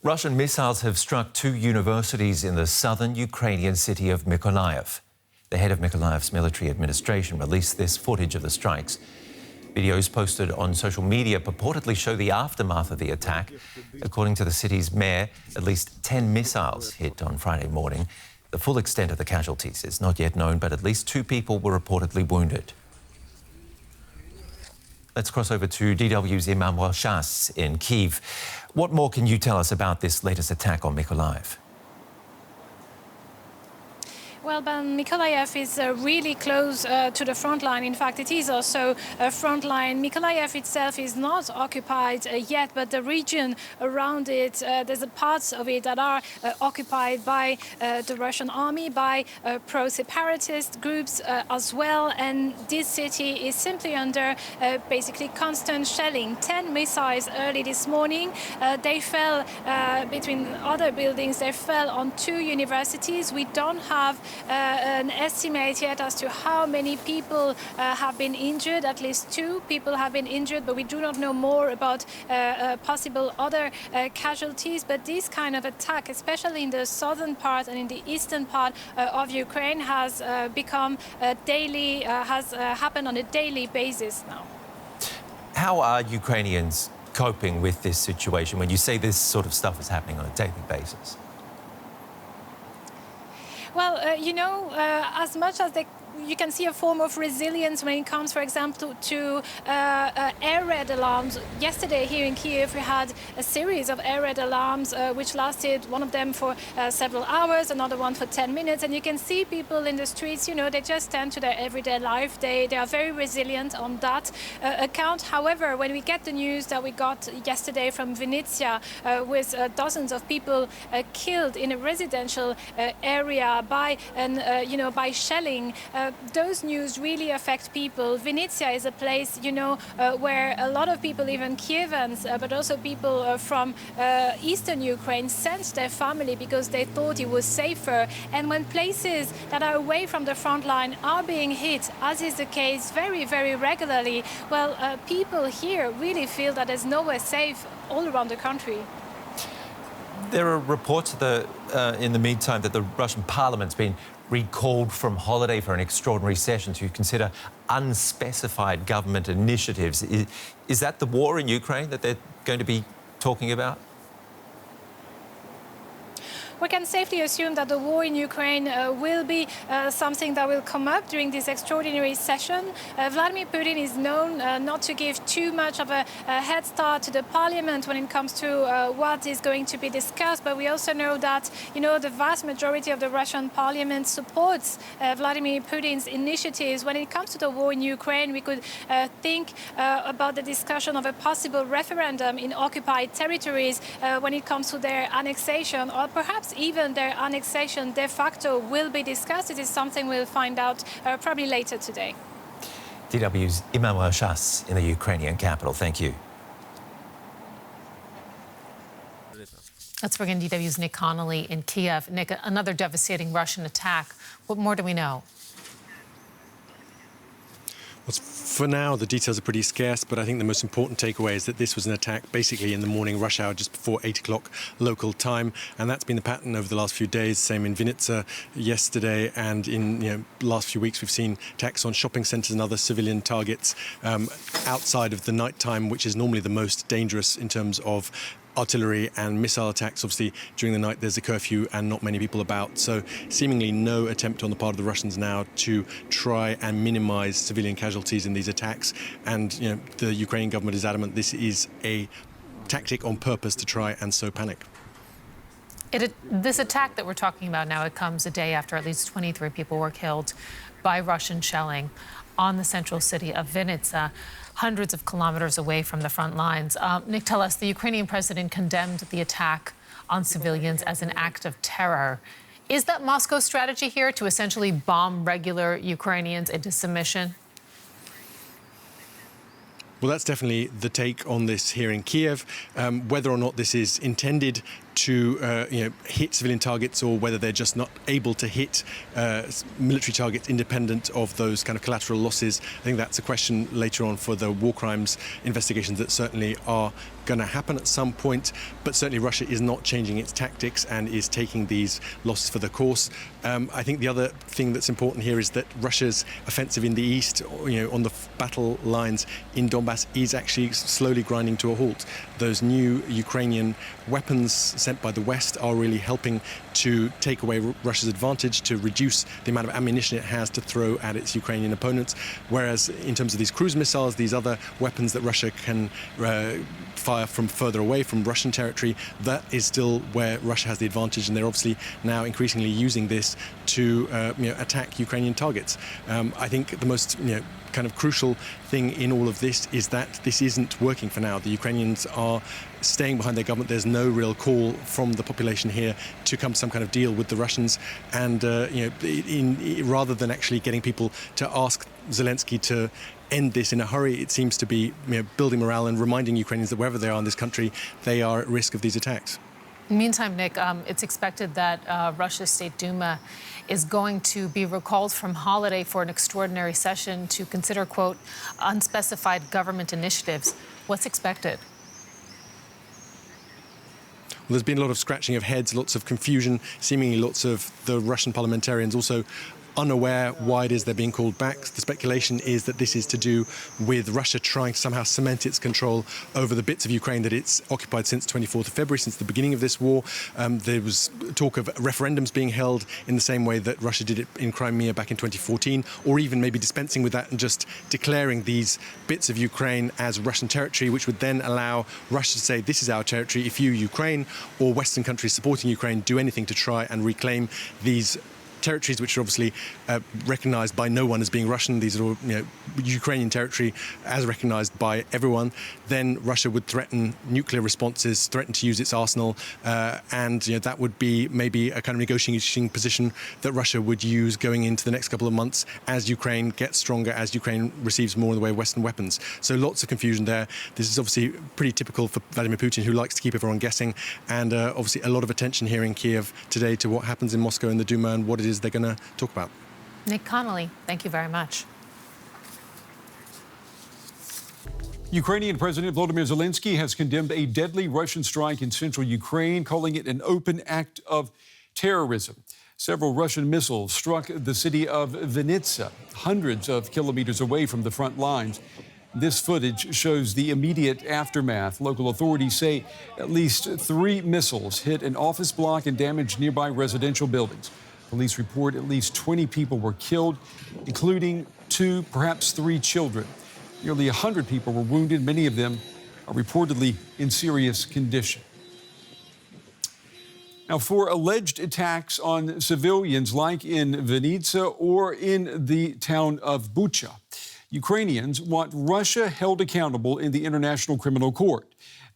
Russian missiles have struck two universities in the southern Ukrainian city of Mykolaiv. The head of Mykolaiv's military administration released this footage of the strikes. Videos posted on social media purportedly show the aftermath of the attack. According to the city's mayor, at least 10 missiles hit on Friday morning. The full extent of the casualties is not yet known, but at least 2 people were reportedly wounded. Let's cross over to DW's Emmanuel Chas in Kyiv. What more can you tell us about this latest attack on Mykolaiv? Well, Mykolaiv is really close to the front line. In fact, it is also a front line. Mykolaiv itself is not occupied yet, but the region around it, there's parts of it that are occupied by the Russian army, by pro-separatist groups as well. And this city is simply under basically constant shelling. 10 missiles early this morning. They fell between other buildings. They fell on 2 universities. We don't have an estimate yet as to how many people have been injured. At least 2 people have been injured, but we do not know more about possible other casualties. But this kind of attack, especially in the southern part and in the eastern part of Ukraine, has become daily, has happened on a daily basis now. How are Ukrainians coping with this situation when you say this sort of stuff is happening on a daily basis? Well, as much as you can see a form of resilience when it comes, for example, to air raid alarms. Yesterday here in Kyiv, we had a series of air raid alarms which lasted, one of them for several hours, another one for 10 minutes. And you can see people in the streets, they just tend to their everyday life. They are very resilient on that account. However, when we get the news that we got yesterday from Vinnytsia with dozens of people killed in a residential area by shelling, those news really affect people. Vinnytsia is a place, where a lot of people, even Kievans, but also people from eastern Ukraine, sent their family because they thought it was safer. And when places that are away from the front line are being hit, as is the case very, very regularly, well, people here really feel that there's nowhere safe all around the country. There are reports in the meantime that the Russian parliament's been recalled from holiday for an extraordinary session to consider unspecified government initiatives. Is that the war in Ukraine that they're going to be talking about? We can safely assume that the war in Ukraine will be something that will come up during this extraordinary session. Vladimir Putin is known not to give too much of a head start to the parliament when it comes to what is going to be discussed. But we also know that, the vast majority of the Russian parliament supports Vladimir Putin's initiatives. When it comes to the war in Ukraine, we could think about the discussion of a possible referendum in occupied territories when it comes to their annexation, or perhaps even their annexation de facto will be discussed. It is something we'll find out probably later today. DW's Emmanuel Chas in the Ukrainian capital. Thank you. Let's bring in DW's Nick Connolly in Kiev. Nick, another devastating Russian attack. What more do we know? Well, for now, the details are pretty scarce, but I think the most important takeaway is that this was an attack basically in the morning rush hour, just before 8 o'clock local time. And that's been the pattern over the last few days. Same in Vinnytsia yesterday, and in the last few weeks, we've seen attacks on shopping centres and other civilian targets outside of the night time, which is normally the most dangerous in terms of artillery and missile attacks. Obviously, during the night, there's a curfew and not many people about. So seemingly no attempt on the part of the Russians now to try and minimize civilian casualties in these attacks. And, the Ukrainian government is adamant this is a tactic on purpose to try and sow panic. This attack that we're talking about now, it comes a day after at least 23 people were killed by Russian shelling on the central city of Vinnytsia, hundreds of kilometers away from the front lines. Nick, tell us, the Ukrainian president condemned the attack on civilians as an act of terror. Is that Moscow's strategy here, to essentially bomb regular Ukrainians into submission? Well, that's definitely the take on this here in Kiev. Whether or not this is intended to hit civilian targets, or whether they're just not able to hit military targets independent of those kind of collateral losses, I think that's a question later on for the war crimes investigations that certainly are going to happen at some point, but certainly Russia is not changing its tactics and is taking these losses for the course. I think the other thing that's important here is that Russia's offensive in the east, on the battle lines in Donbass, is actually slowly grinding to a halt. Those new Ukrainian weapons sent by the West are really helping to take away Russia's advantage, to reduce the amount of ammunition it has to throw at its Ukrainian opponents. Whereas in terms of these cruise missiles, these other weapons that Russia can fire from further away from Russian territory, that is still where Russia has the advantage, and they're obviously now increasingly using this to attack Ukrainian targets. I think the most kind of crucial thing in all of this is that this isn't working for now. The Ukrainians are staying behind their government. There's no real call from the population here to come to some kind of deal with the Russians. And rather than actually getting people to ask Zelenskyy to end this in a hurry, it seems to be building morale and reminding Ukrainians that wherever they are in this country, they are at risk of these attacks. Meantime, Nick, it's expected that Russia's State Duma is going to be recalled from holiday for an extraordinary session to consider, quote, unspecified government initiatives. What's expected? Well, there's been a lot of scratching of heads, lots of confusion, seemingly lots of the Russian parliamentarians also unaware why it is they're being called back. The speculation is that this is to do with Russia trying to somehow cement its control over the bits of Ukraine that it's occupied since 24th of February, since the beginning of this war. There was talk of referendums being held in the same way that Russia did it in Crimea back in 2014, or even maybe dispensing with that and just declaring these bits of Ukraine as Russian territory, which would then allow Russia to say, this is our territory. If you, Ukraine, or Western countries supporting Ukraine, do anything to try and reclaim these territories, which are obviously recognised by no one as being Russian. These are all Ukrainian territory as recognised by everyone. Then Russia would threaten nuclear responses, threaten to use its arsenal, and that would be maybe a kind of negotiating position that Russia would use going into the next couple of months as Ukraine gets stronger, as Ukraine receives more in the way of Western weapons. So lots of confusion there. This is obviously pretty typical for Vladimir Putin, who likes to keep everyone guessing, and obviously a lot of attention here in Kiev today to what happens in Moscow in the Duma and what it is they're going to talk about. Nick Connolly, thank you very much. Ukrainian President Volodymyr Zelenskyy has condemned a deadly Russian strike in central Ukraine, calling it an open act of terrorism. Several Russian missiles struck the city of Vinnytsia, hundreds of kilometers away from the front lines. This footage shows the immediate aftermath. Local authorities say at least 3 missiles hit an office block and damaged nearby residential buildings. Police report at least 20 people were killed, including 2, perhaps 3 children. Nearly 100 people were wounded. Many of them are reportedly in serious condition. Now, for alleged attacks on civilians like in Vinnytsia or in the town of Bucha, Ukrainians want Russia held accountable in the International Criminal Court.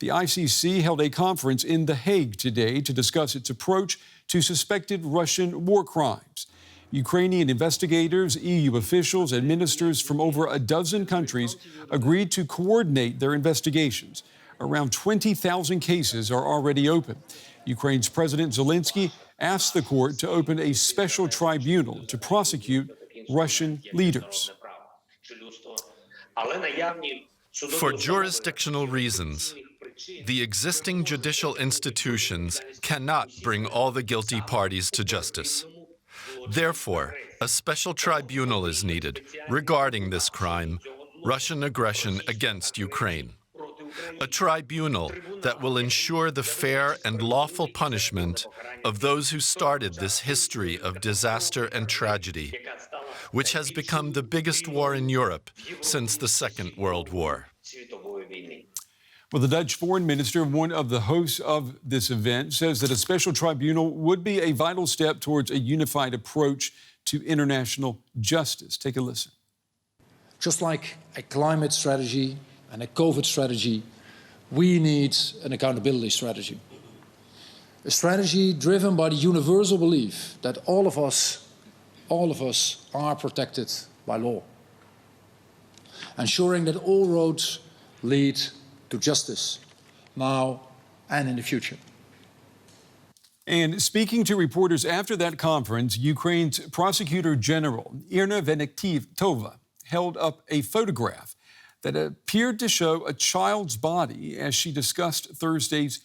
The ICC held a conference in The Hague today to discuss its approach to suspected Russian war crimes. Ukrainian investigators, EU officials, and ministers from over a dozen countries agreed to coordinate their investigations. Around 20,000 cases are already open. Ukraine's President Zelenskyy asked the court to open a special tribunal to prosecute Russian leaders. For jurisdictional reasons, the existing judicial institutions cannot bring all the guilty parties to justice. Therefore, a special tribunal is needed regarding this crime, Russian aggression against Ukraine. A tribunal that will ensure the fair and lawful punishment of those who started this history of disaster and tragedy, which has become the biggest war in Europe since the Second World War. Well, the Dutch foreign minister, one of the hosts of this event, says that a special tribunal would be a vital step towards a unified approach to international justice. Take a listen. Just like a climate strategy and a COVID strategy, we need an accountability strategy. A strategy driven by the universal belief that all of us are protected by law. Ensuring that all roads lead to justice, now and in the future. And speaking to reporters after that conference, Ukraine's Prosecutor General Irina Venediktova held up a photograph that appeared to show a child's body as she discussed Thursday's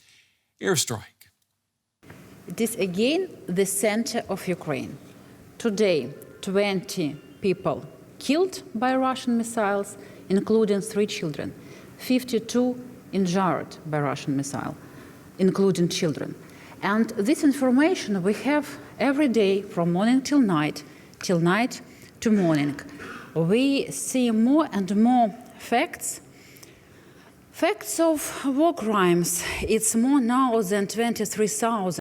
airstrike. It is again the center of Ukraine. Today, 20 people killed by Russian missiles, including 3 children, 52 injured by Russian missile, including children. And this information we have every day from morning till night to morning. We see more and more facts of war crimes. It's more now than 23,000.